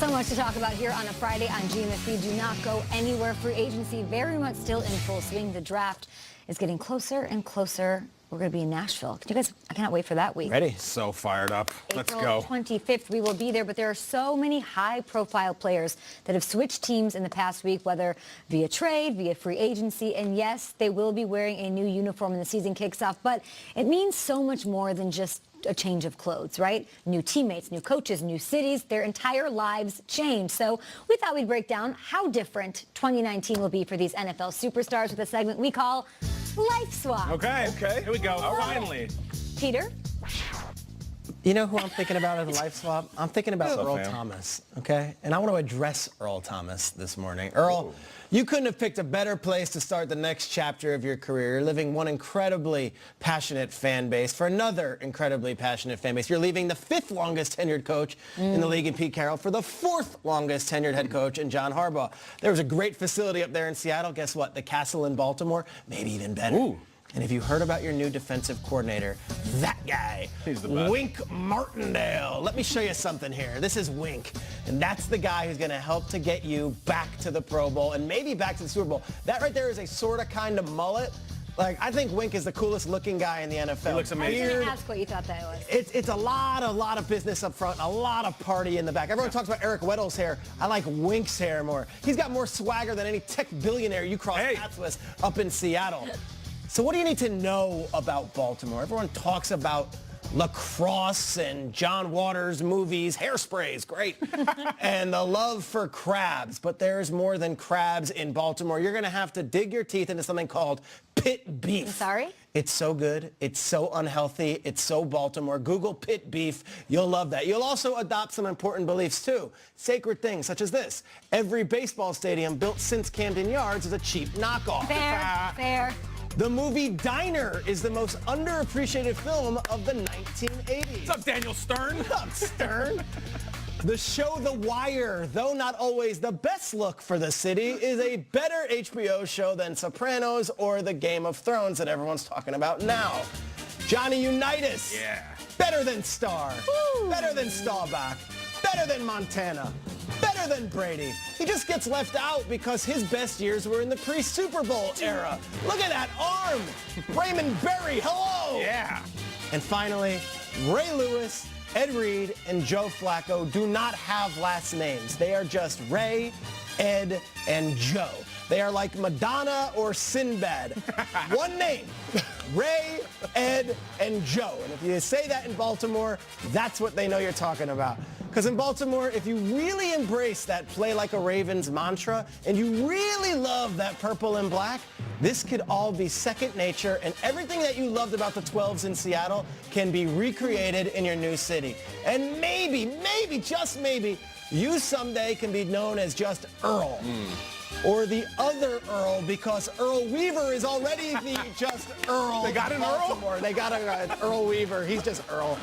So much to talk about here on a Friday on GMFB. Do not go anywhere. Free agency very much still in full swing. The draft is getting closer and closer. We're going to be in Nashville. You guys, I cannot wait for that week. Ready? So fired up. Let's go. April 25th, we will be there, but there are so many high-profile players that have switched teams in the past week, whether via trade, via free agency, and yes, they will be wearing a new uniform when the season kicks off, but it means so much more than just a change of clothes, right? New teammates, new coaches, new cities, their entire lives change. So we thought we'd break down how different 2019 will be for these NFL superstars with a segment we call Life Swap. Okay. Here we go. Finally. Peter? You know who I'm thinking about as a life swap? I'm thinking about What's up, Earl fam? Thomas, okay? And I want to address Earl Thomas this morning. Earl, you couldn't have picked a better place to start the next chapter of your career. You're living one incredibly passionate fan base for another incredibly passionate fan base. You're leaving the 5th longest tenured coach in the league in Pete Carroll for the 4th longest tenured head coach in John Harbaugh. There was a great facility up there in Seattle. Guess what? The Castle in Baltimore, maybe even better. Ooh. And if you heard about your new defensive coordinator, that guy, He's the best. Wink Martindale. Let me show you something here. This is Wink, and that's the guy who's going to help to get you back to the Pro Bowl and maybe back to the Super Bowl. That right there is a sort of kind of mullet. Like, I think Wink is the coolest looking guy in the NFL. He looks amazing. I was going to ask what you thought that was. It's a lot of business up front, a lot of party in the back. Everyone talks about Eric Weddle's hair. I like Wink's hair more. He's got more swagger than any tech billionaire you cross paths with up in Seattle. So what do you need to know about Baltimore? Everyone talks about lacrosse and John Waters movies, Hairspray is great, and the love for crabs. But there's more than crabs in Baltimore. You're going to have to dig your teeth into something called pit beef. I'm sorry? It's so good. It's so unhealthy. It's so Baltimore. Google pit beef. You'll love that. You'll also adopt some important beliefs, too. Sacred things such as this. Every baseball stadium built since Camden Yards is a cheap knockoff. Fair. The movie Diner is the most underappreciated film of the 1980s. What's up, Daniel Stern? What's up, Stern? The show The Wire, though not always the best look for the city, is a better HBO show than Sopranos or the Game of Thrones that everyone's talking about now. Johnny Unitas. Yeah. Better than Starr. Better than Staubach. Better than Montana. Better than Brady. He just gets left out because his best years were in the pre-Super Bowl era. Look at that arm. Raymond Berry, hello. Yeah. And finally, Ray Lewis, Ed Reed, and Joe Flacco do not have last names. They are just Ray, Ed, and Joe. They are like Madonna or Sinbad. One name, Ray, Ed, and Joe. And if you say that in Baltimore, that's what they know you're talking about. Because in Baltimore, if you really embrace that play like a Ravens mantra, and you really love that purple and black, this could all be second nature, and everything that you loved about the 12s in Seattle can be recreated in your new city. And maybe, just maybe, you someday can be known as just Earl. Or the other Earl, because Earl Weaver is already the just Earl. They got an Baltimore. They got an Earl Weaver. He's just Earl.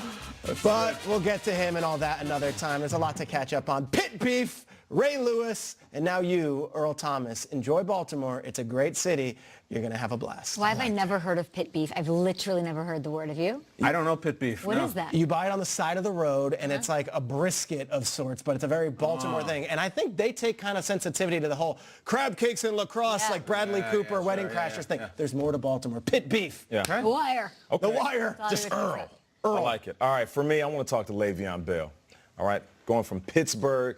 But we'll get to him and all that another time. There's a lot to catch up on. Pit beef, Ray Lewis, and now you, Earl Thomas. Enjoy Baltimore. It's a great city. You're going to have a blast. Why have I never heard of pit beef? I've literally never heard the word. Have you? I don't know pit beef. What no. is that? You buy it on the side of the road, and it's like a brisket of sorts, but it's a very Baltimore thing. And I think they take kind of sensitivity to the whole crab cakes and lacrosse, like Bradley Cooper, Wedding Crashers thing. There's more to Baltimore. Pit beef. Yeah. The Wire. Okay. The Wire. That's all Just you're Earl. I like it. All right, for me, I want to talk to Le'Veon Bell. All right, going from Pittsburgh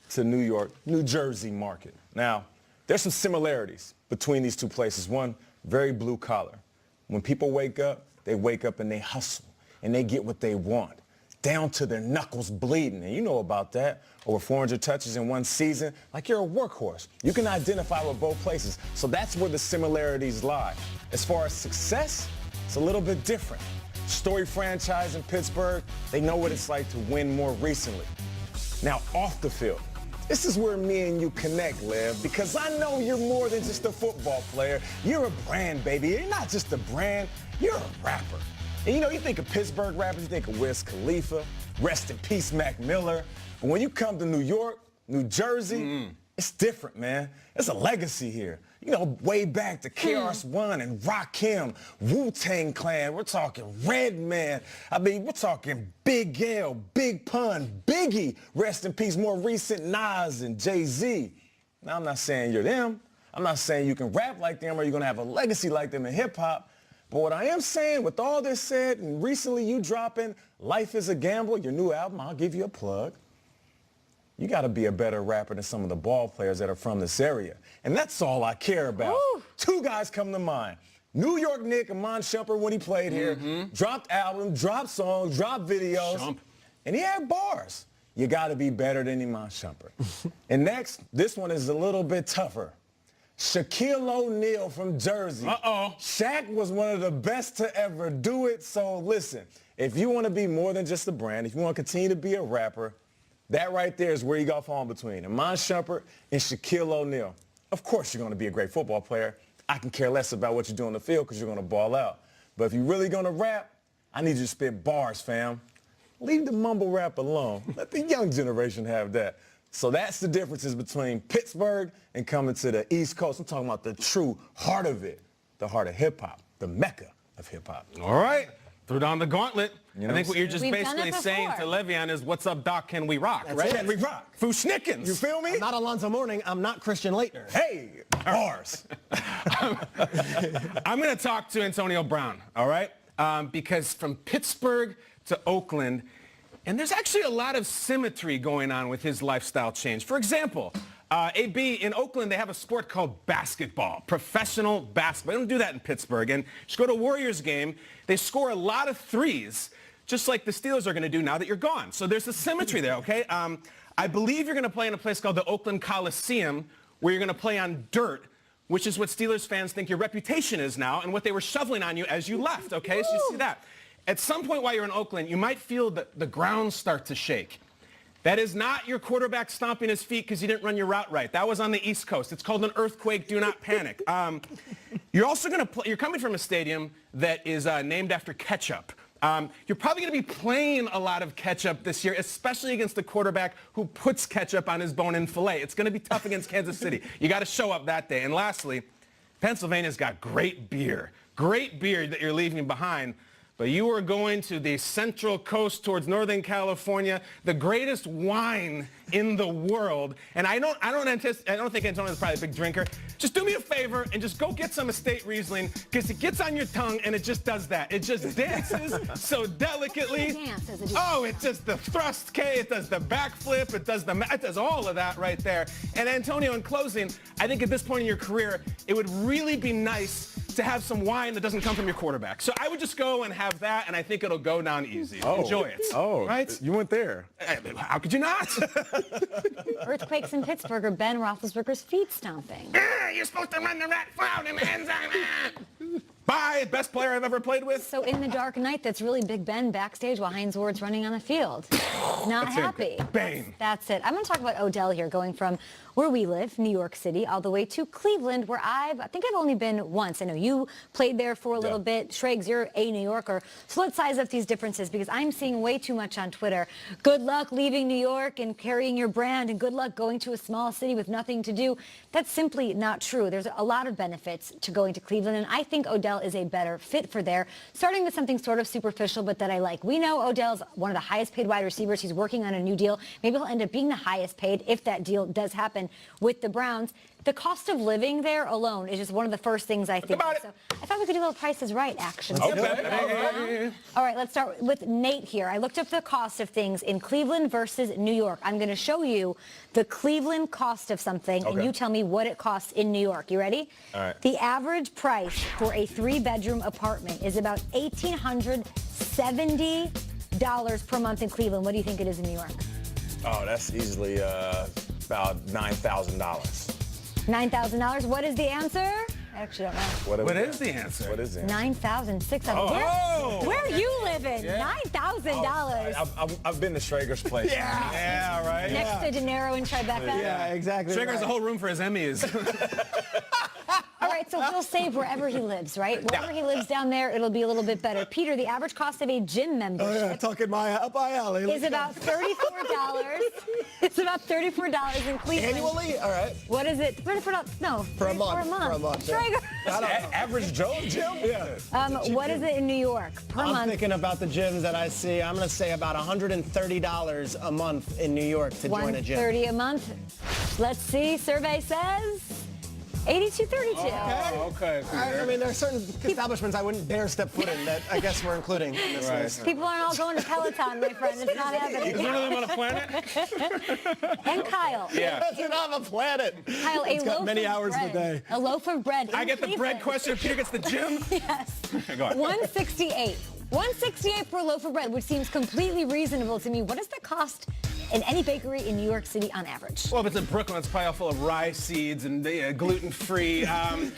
to New York, New Jersey market. Now, there's some similarities between these two places. One, very blue collar. When people wake up and they hustle and they get what they want, down to their knuckles bleeding. And you know about that. Over 400 touches in one season. Like you're a workhorse. You can identify with both places. So that's where the similarities lie. As far as success, it's a little bit different. Story franchise in Pittsburgh, they know what it's like to win more recently. Now, off the field, this is where me and you connect, Lev, because I know you're more than just a football player. You're a brand, baby. You're not just a brand, you're a rapper. And you know, you think of Pittsburgh rappers, you think of Wiz Khalifa, rest in peace, Mac Miller. But when you come to New York, New Jersey, It's different, man. There's a legacy here. You know, way back to KRS-One and Rakim, Wu-Tang Clan. We're talking Redman. I mean, we're talking Big L, Big Pun, Biggie. Rest in peace, more recent Nas and Jay-Z. Now, I'm not saying you're them. I'm not saying you can rap like them or you're going to have a legacy like them in hip-hop. But what I am saying, with all this said, and recently you dropping Life is a Gamble, your new album, I'll give you a plug. You got to be a better rapper than some of the ball players that are from this area. And that's all I care about. Ooh. Two guys come to mind. New York Nick, Amon Shumpert, when he played here, dropped albums, dropped songs, dropped videos. And he had bars. You got to be better than Amon Shumpert. And next, this one is a little bit tougher. Shaquille O'Neal from Jersey. Shaq was one of the best to ever do it. So listen, if you want to be more than just a brand, if you want to continue to be a rapper, that right there is where you got to fall in between Amon Shumpert and Shaquille O'Neal. Of course you're going to be a great football player. I can care less about what you do on the field because you're going to ball out. But if you're really going to rap, I need you to spit bars, fam. Leave the mumble rap alone. Let the young generation have that. So that's the differences between Pittsburgh and coming to the East Coast. I'm talking about the true heart of it, the heart of hip-hop, the mecca of hip-hop. All right. Threw down the gauntlet. You know I think what you're just We've done basically it saying to before. Le'Veon is, what's up, Doc? Can we rock? That's right? it. Can we rock? Fushnickens. You feel me? I'm not Alonzo Mourning. I'm not Christian Laettner. Hey, bars. I'm going to talk to Antonio Brown, all right? Because from Pittsburgh to Oakland, and there's actually a lot of symmetry going on with his lifestyle change. For example, AB, in Oakland, they have a sport called basketball, professional basketball. They don't do that in Pittsburgh. And just go to a Warriors game, they score a lot of threes, just like the Steelers are going to do now that you're gone. So there's a symmetry there, okay? I believe you're going to play in a place called the Oakland Coliseum, where you're going to play on dirt, which is what Steelers fans think your reputation is now and what they were shoveling on you as you left, okay? So you see that. At some point while you're in Oakland, you might feel the ground start to shake. That is not your quarterback stomping his feet because you didn't run your route right. That was on the East Coast. It's called an earthquake. Do not panic. You're also going to play. You're coming from a stadium that is named after ketchup. You're probably going to be playing a lot of ketchup this year, especially against the quarterback who puts ketchup on his bone-in filet. It's going to be tough against Kansas City. You got to show up that day. And lastly, Pennsylvania's got great beer that you're leaving behind. But you are going to the Central Coast towards Northern California, the greatest wine in the world. And I don't think Antonio's probably a big drinker. Just do me a favor and just go get some Estate Riesling, because it gets on your tongue and it just does that. It just dances so delicately. Oh, it does the thrust K, it does the backflip, it does all of that right there. And Antonio, in closing, I think at this point in your career, it would really be nice to have some wine that doesn't come from your quarterback. So I would just go and have that, and I think it'll go down easy. Enjoy it. Oh, right? You went there. How could you not? Earthquakes in Pittsburgh are Ben Roethlisberger's feet stomping. You're supposed to run the rat cloud in the end zone. Bye, best player I've ever played with. So in the dark night, that's really Big Ben backstage while Hines Ward's running on the field. Not happy. Bane. That's it. I'm going to talk about Odell here, going from where we live, New York City, all the way to Cleveland, where I think I've only been once. I know you played there for a little bit. Shregs, you're a New Yorker. So let's size up these differences, because I'm seeing way too much on Twitter. Good luck leaving New York and carrying your brand, and good luck going to a small city with nothing to do. That's simply not true. There's a lot of benefits to going to Cleveland, and I think Odell is a better fit for there, starting with something sort of superficial but that I like. We know Odell's one of the highest paid wide receivers. He's working on a new deal. Maybe he'll end up being the highest paid if that deal does happen with the Browns. The cost of living there alone is just one of the first things I think of. So I thought we could do a little Price is Right action. Okay. All right, let's start with Nate here. I looked up the cost of things in Cleveland versus New York. I'm going to show you the Cleveland cost of something, and you tell me what it costs in New York. You ready? All right. The average price for a 3-bedroom apartment is about $1,870 per month in Cleveland. What do you think it is in New York? Oh, that's easily about $9,000. $9,000. What is the answer? I actually don't know. What is the answer? What is it? $9,600. Oh! Where are you living? $9,000. I've been to Schrager's place. Yeah, right. Next to De Niro and Tribeca. Yeah, exactly. Schrager has a right. whole room for his Emmys. All right, so he'll save wherever he lives, right? Wherever he lives down there, it'll be a little bit better. Peter, the average cost of a gym membership talking up my alley. is about $34. It's about $34 in Cleveland. Annually? All right. What is it? $34? No. For a $34 month. For a month. Schrager. Average Joe gym? Yeah. What is it in New York per I'm month? thinking about the gyms that I see. I'm going to say about $130 a month in New York to join a gym. $130 a month. Let's see. Survey says $82.32. Okay. I mean, there are certain establishments I wouldn't dare step foot in that I guess we're including in this list. People aren't all going to Peloton, my friend. It's not happening. Is one of them on a planet? And Kyle. Yeah. That's not a planet. Kyle, It's got many hours in the day. A loaf of bread. I get the bread question. Peter gets the gym. Yes. Go on. $168. $168 for a loaf of bread, which seems completely reasonable to me. What does that cost in any bakery in New York City on average? Well, if it's in Brooklyn, it's probably all full of rye seeds and gluten-free. I'm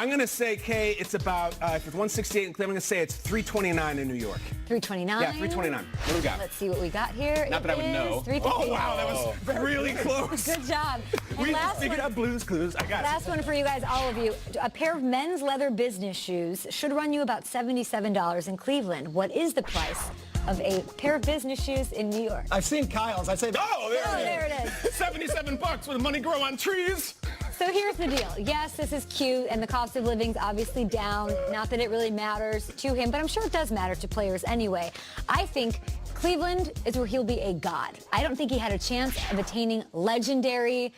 going to say, Kay, it's about, if it's 168 in Cleveland, I'm going to say it's $329 in New York. $329? Yeah, $329. What do we got? Let's see what we got here. Not that I would know. Oh, wow, that was really close. Good job. And We last figured one, out Blue's Clues. I got it. last one for you guys, all of you. A pair of men's leather business shoes should run you about $77 in Cleveland. What is the price of a pair of business shoes in New York? I've seen Kyle's. I say, Oh, There it is. $77 with money grow on trees. So here's the deal. Yes, this is cute, and the cost of living's obviously down. Not that it really matters to him, but I'm sure it does matter to players anyway. I think Cleveland is where he'll be a god. I don't think he had a chance of attaining legendary,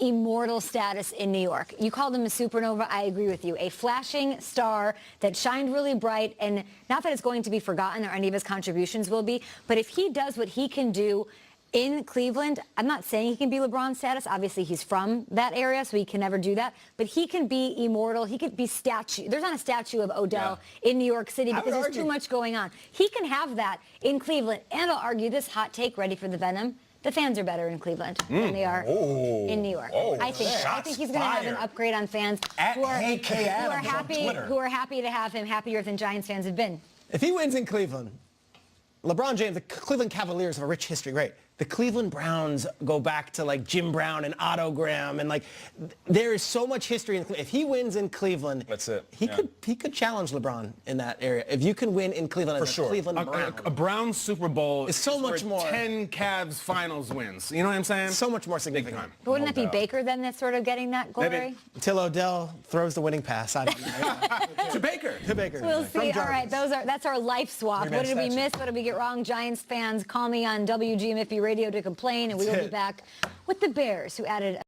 immortal status in New York. You called him a supernova. I agree with you. A flashing star that shined really bright, and not that it's going to be forgotten or any of his contributions will be, but if he does what he can do in Cleveland, I'm not saying he can be LeBron status. Obviously, he's from that area, so he can never do that. But he can be immortal. He could be statue. There's not a statue of Odell in New York City because there's too much going on. He can have that in Cleveland. And I'll argue this hot take, ready for the venom. The fans are better in Cleveland than they are in New York. I think he's going to have an upgrade on fans who are happy to have him, happier than Giants fans have been. if he wins in Cleveland, LeBron James, the Cleveland Cavaliers have a rich history, right? The Cleveland Browns go back to like Jim Brown and Otto Graham, and like there is so much history in Cleveland. If he wins in Cleveland, that's it. He could challenge LeBron in that area. If you can win in Cleveland, For as a sure. Cleveland Brown, A Browns Super Bowl is so much more. 10 Cavs finals wins. You know what I'm saying? so much more Big significant. time. But wouldn't that be Baker then that's sort of getting that glory? Maybe. Until Odell throws the winning pass. I don't know. To Baker. To Baker. We'll From see. All Jarvis. right, that's our life swap. What did we miss? What did we get wrong? Giants fans, call me on WGMFB Radio to complain, and we will be back with the Bears, who added